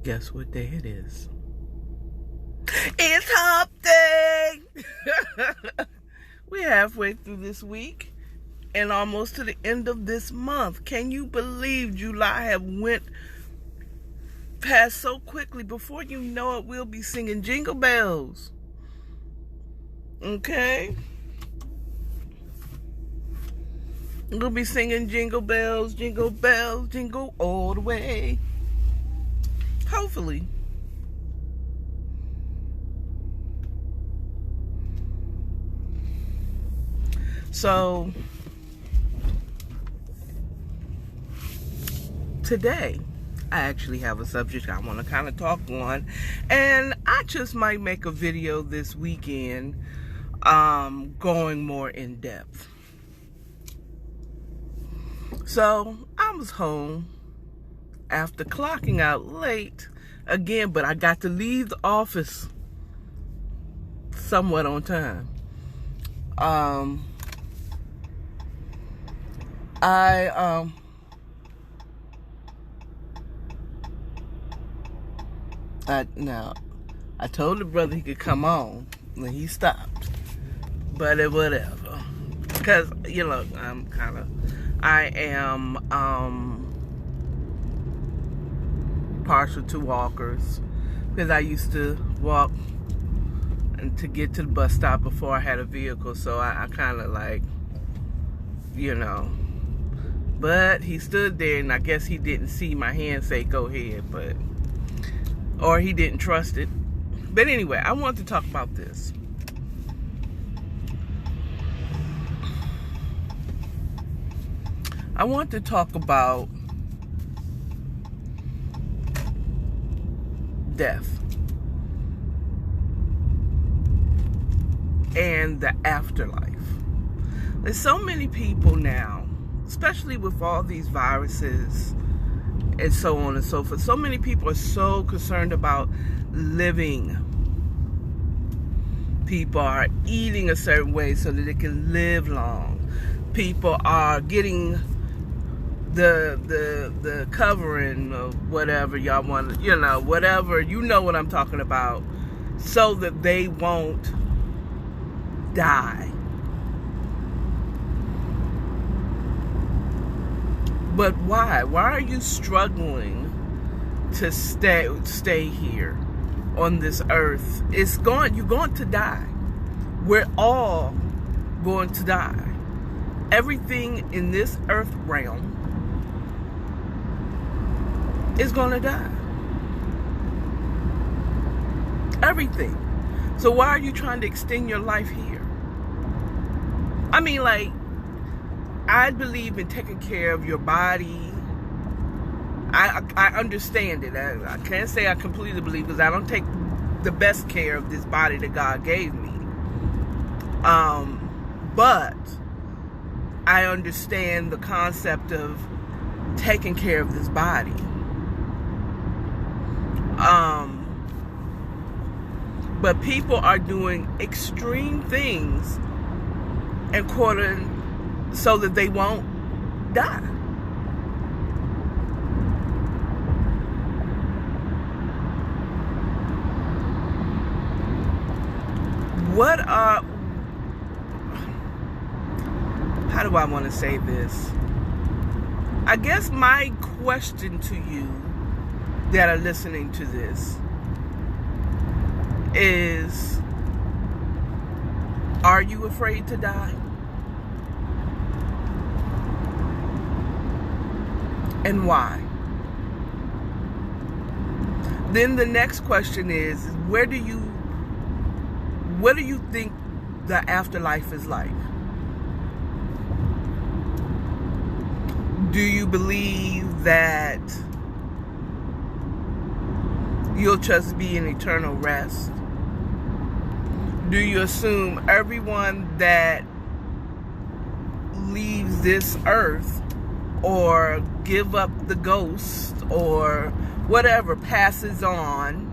Guess what day it is? It's hump day! We're halfway through this week and almost to the end of this month. Can you believe July have went past so quickly? Before you know it, we'll be singing jingle bells. Okay? We'll be singing jingle bells, jingle all the way. Hopefully. So, today, I actually have a subject I want to kind of talk on. And I just might make a video this weekend going more in depth. So, I was home after clocking out late again, but I got to leave the office somewhat on time. I told the brother he could come on, and he stopped. But whatever, because I am partial to walkers, because I used to walk and to get to the bus stop before I had a vehicle, so I kind of like, but he stood there, and I guess he didn't see my hand say go ahead, or he didn't trust it. But anyway, I want to talk about this. I want to talk about death and the afterlife. There's so many people now, especially with all these viruses and so on and so forth. So many people are so concerned about living. People are eating a certain way so that they can live long. People are getting the covering of whatever y'all want, whatever, what I'm talking about, so that they won't die. But why? Why are you struggling to stay here on this earth? You're going to die. We're all going to die. Everything in this earth realm is going to die. Everything. So why are you trying to extend your life here? I mean, I believe in taking care of your body. I understand it. I can't say I completely believe, because I don't take the best care of this body that God gave me. But I understand the concept of taking care of this body. But people are doing extreme things so that they won't die. How do I want to say this? I guess my question to you that are listening to this is, are you afraid to die? And why? Then the next question is, what do you think the afterlife is like? Do you believe that you'll just be in eternal rest? Do you assume everyone that leaves this earth, or give up the ghost, or whatever, passes on?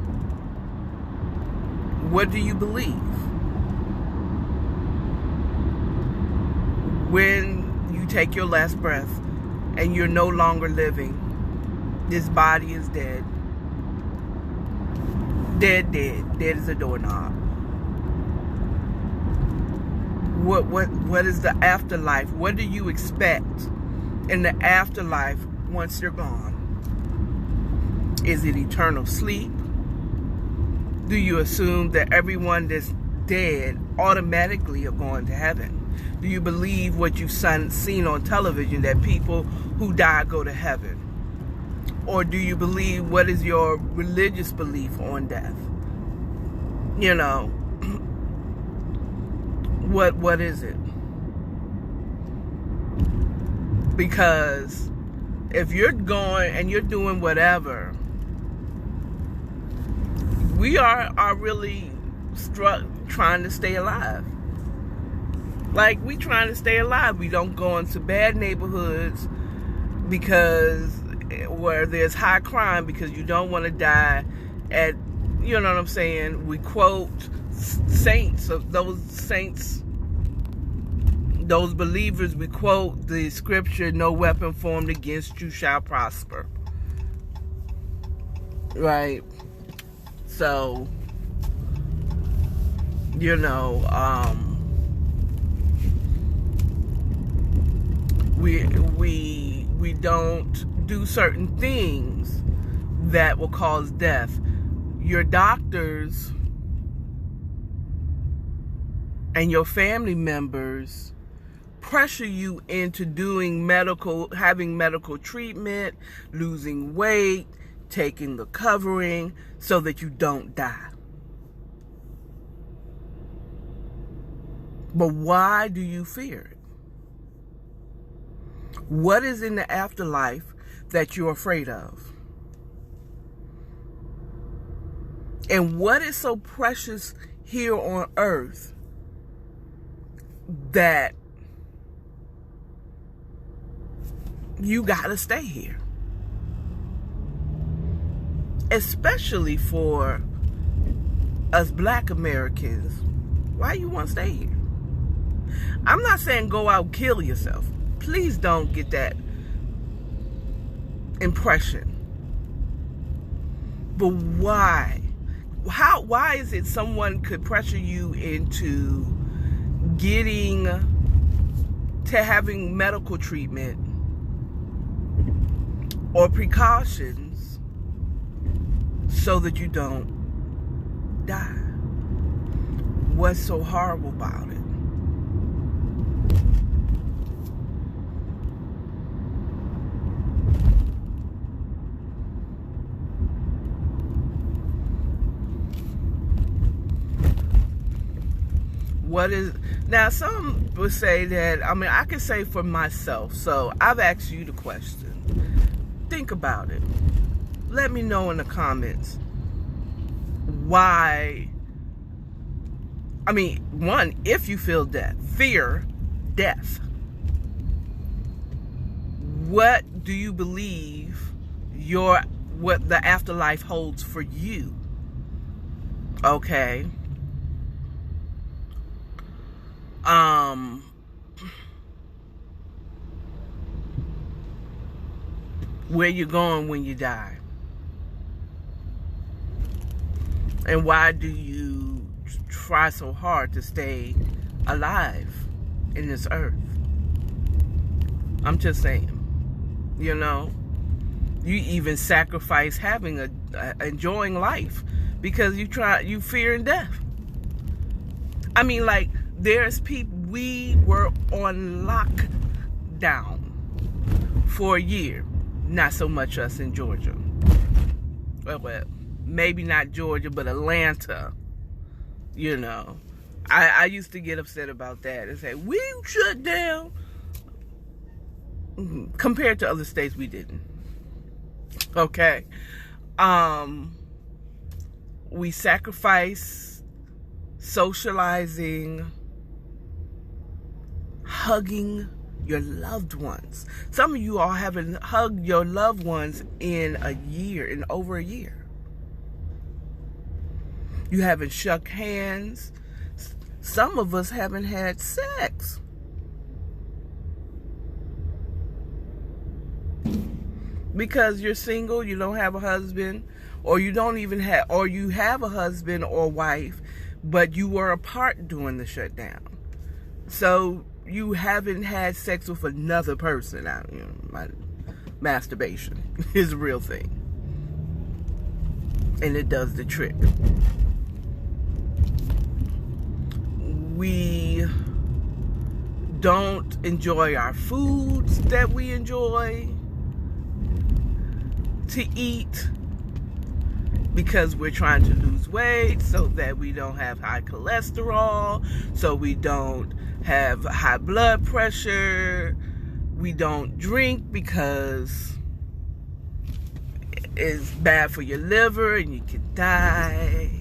What do you believe? When you take your last breath and you're no longer living, this body is dead, Dead as a doorknob. What is the afterlife? What do you expect in the afterlife once you're gone? Is it eternal sleep? Do you assume that everyone that's dead automatically are going to heaven? Do you believe what you've seen on television, that people who die go to heaven? Or do you believe, what is your religious belief on death? You know, what is it? Because if you're going and you're doing whatever, we are really trying to stay alive. Like, we trying to stay alive. We don't go into bad neighborhoods where there's high crime, because you don't want to die at, you know what I'm saying? We quote saints, those believers, we quote the scripture, no weapon formed against you shall prosper. Right? So, you know, we don't do certain things that will cause death. Your doctors and your family members pressure you into having medical treatment, losing weight, taking the covering, so that you don't die. But why do you fear it? What is in the afterlife that you're afraid of? And what is so precious here on earth that you gotta stay here? Especially for us Black Americans, why you want to stay here? I'm not saying go out and kill yourself. Please don't get that impression. But why? Why is it someone could pressure you into having medical treatment or precautions so that you don't die? What's so horrible about it? Now, some would say that, I can say for myself, so I've asked you the question. Think about it. Let me know in the comments why. One, if you fear death, what do you believe what the afterlife holds for you? Okay. Where you going when you die? And why do you try so hard to stay alive in this earth? I'm just saying, you even sacrifice enjoying life because you fear death. There's people, we were on lockdown for a year. Not so much us in Georgia. Well, maybe not Georgia, but Atlanta. I used to get upset about that and say, we shut down. Compared to other states, we didn't. Okay. We sacrifice socializing, hugging your loved ones. Some of you all haven't hugged your loved ones in over a year. You haven't shook hands. Some of us haven't had sex. because you're single, you don't have a husband, or you don't even have, or you have a husband or wife, but you were apart during the shutdown. So you haven't had sex with another person. Masturbation is a real thing. And it does the trick. We don't enjoy our foods that we enjoy to eat because we're trying to lose weight so that we don't have high cholesterol, so we don't have high blood pressure. We don't drink because it's bad for your liver and you can die.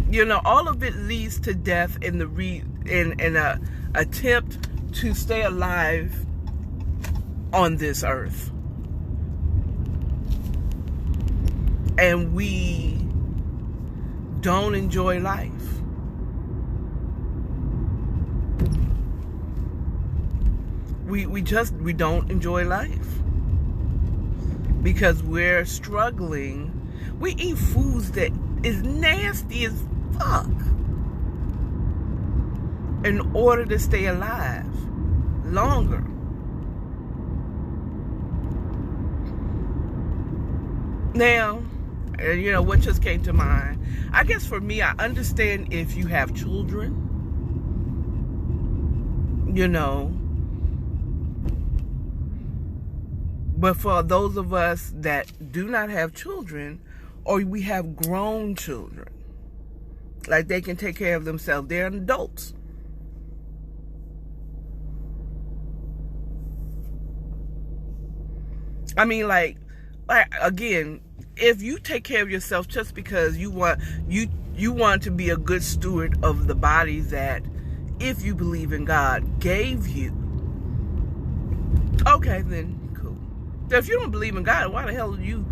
You know, all of it leads to death in a attempt to stay alive on this earth. And we don't enjoy life. We don't enjoy life because we're struggling. We eat foods that is nasty as fuck in order to stay alive longer. Now, you know, what just came to mind? I guess for me, I understand if you have children, you know. But for those of us that do not have children, or we have grown children, like they can take care of themselves, they're adults. I mean, like again, if you take care of yourself just because you want to be a good steward of the body that, if you believe in God, gave you, okay, then cool. If you don't believe in God, why the hell are you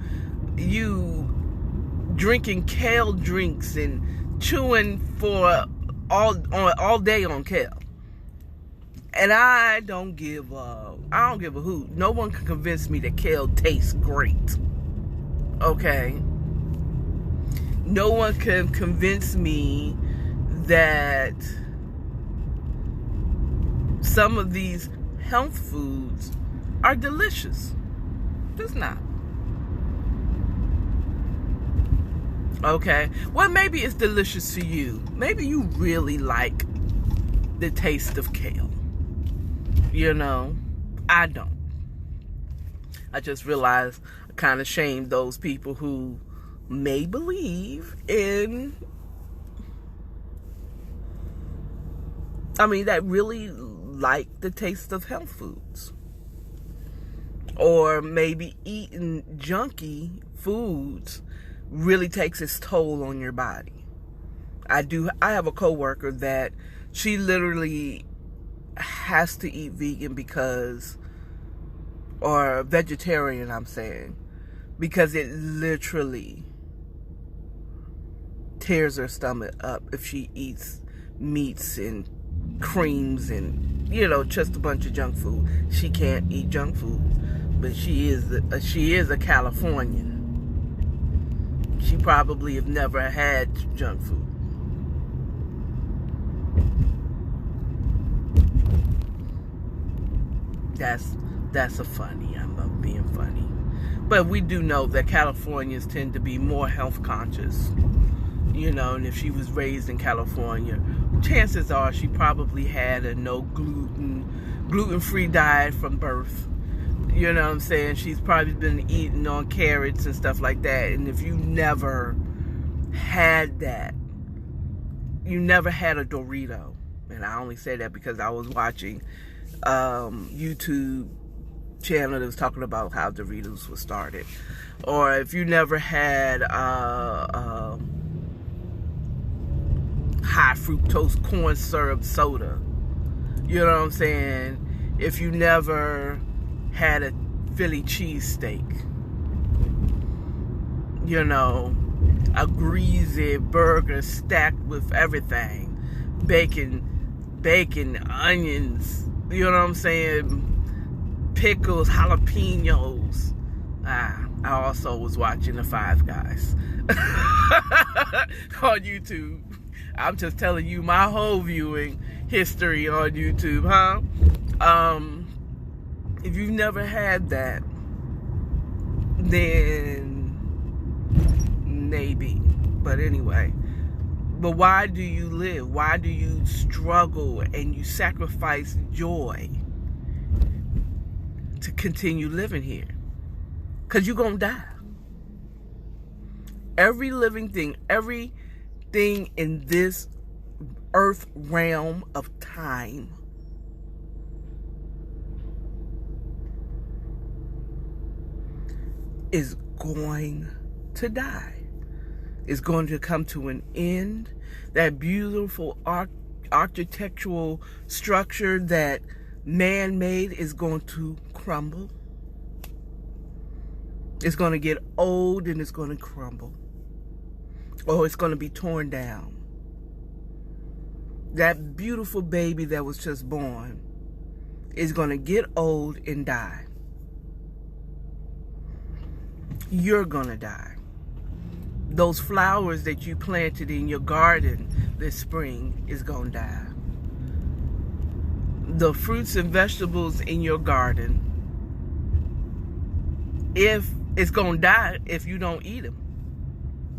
drinking kale drinks and chewing for all day on kale? And I don't give a hoot. No one can convince me that kale tastes great. Okay? No one can convince me that some of these health foods are delicious. Just not. Okay? Well, maybe it's delicious to you. Maybe you really like the taste of kale. You know, I don't. I just realized I kind of shame those people who may believe in, that really like the taste of health foods. Or maybe eating junky foods really takes its toll on your body. I have a coworker that she literally has to eat vegan or vegetarian, I'm saying, because it literally tears her stomach up if she eats meats and creams and, just a bunch of junk food. She can't eat junk food, but she is a Californian. She probably have never had junk food. That's a funny. I'm being funny. But we do know that Californians tend to be more health conscious. And if she was raised in California, chances are she probably had a no gluten-free diet from birth. You know what I'm saying? She's probably been eating on carrots and stuff like that. And if you never had that, you never had a Dorito. And I only say that because I was watching YouTube channel that was talking about how Doritos was started. Or if you never had high fructose corn syrup soda, you know what I'm saying? If you never had a Philly cheesesteak, a greasy burger stacked with everything, bacon, onions, you know what I'm saying, pickles, jalapenos, I also was watching the Five Guys on YouTube. I'm just telling you my whole viewing history on YouTube, huh? If you've never had that, then maybe. But anyway, but why do you live? Why do you struggle and you sacrifice joy to continue living here? Because you're going to die. Every living thing, everything in this earth realm of time is going to die. It's going to come to an end. That beautiful architectural structure that man made is going to crumble. It's going to get old and it's going to crumble. Or it's going to be torn down. That beautiful baby that was just born is going to get old and die. You're going to die. Those flowers that you planted in your garden this spring is going to die. The fruits and vegetables in your garden, if it's going to die if you don't eat them.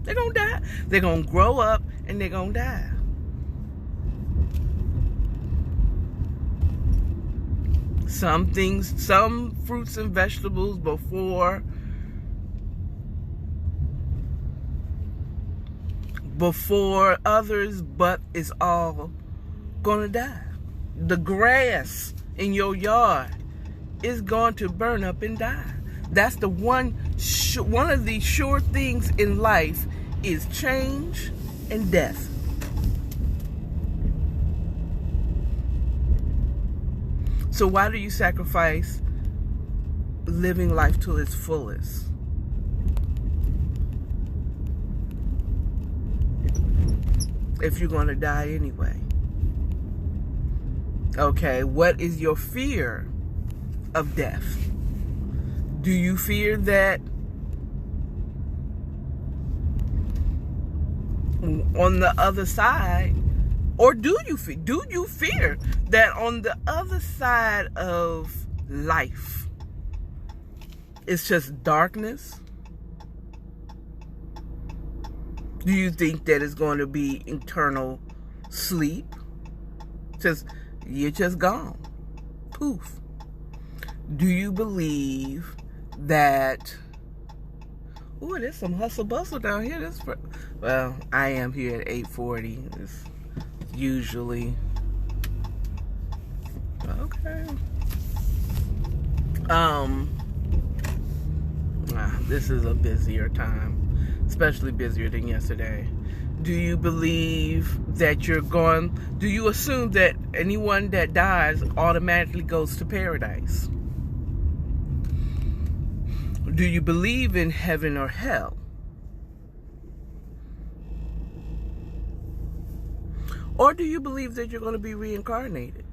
They're going to die. They're going to grow up and they're going to die. Some things, some fruits and vegetables before others, but it's all gonna die. The grass in your yard is going to burn up and die. That's the one of the sure things in life is change and death. So why do you sacrifice living life to its fullest? If you're going to die anyway. Okay, what is your fear of death? Do you fear that on the other side, or do you fear that on the other side of life it's just darkness? Do you think that it's going to be eternal sleep? You're just gone. Poof. Do you believe that... Ooh, there's some hustle bustle down here. Well, I am here at 8:40. It's usually... Okay. This is a busier time. Especially busier than yesterday. Do you believe that do you assume that anyone that dies automatically goes to paradise? Do you believe in heaven or hell? Or do you believe that you're going to be reincarnated?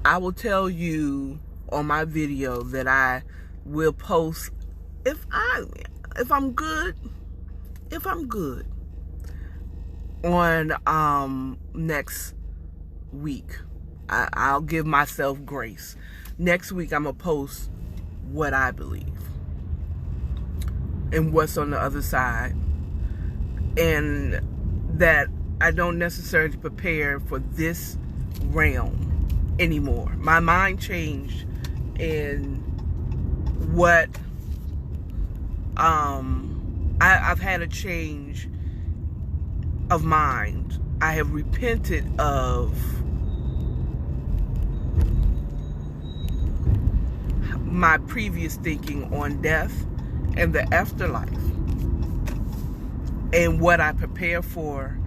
I will tell you on my video that I will post if I'm good on next week. I'll give myself grace. Next week I'm gonna post what I believe and what's on the other side, and that I don't necessarily prepare for this realm anymore. My mind changed in what I've had a change of mind. I have repented of my previous thinking on death and the afterlife and what I prepare for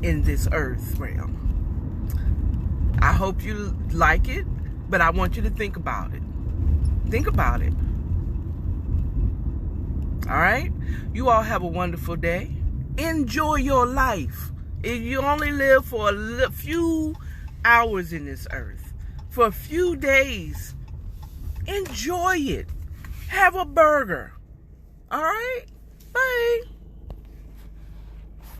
in this earth realm. I hope you like it, but I want you to think about it. Think about it. All right? You all have a wonderful day. Enjoy your life. If you only live for a few hours in this earth, for a few days, Enjoy it. Have a burger. All right? Bye.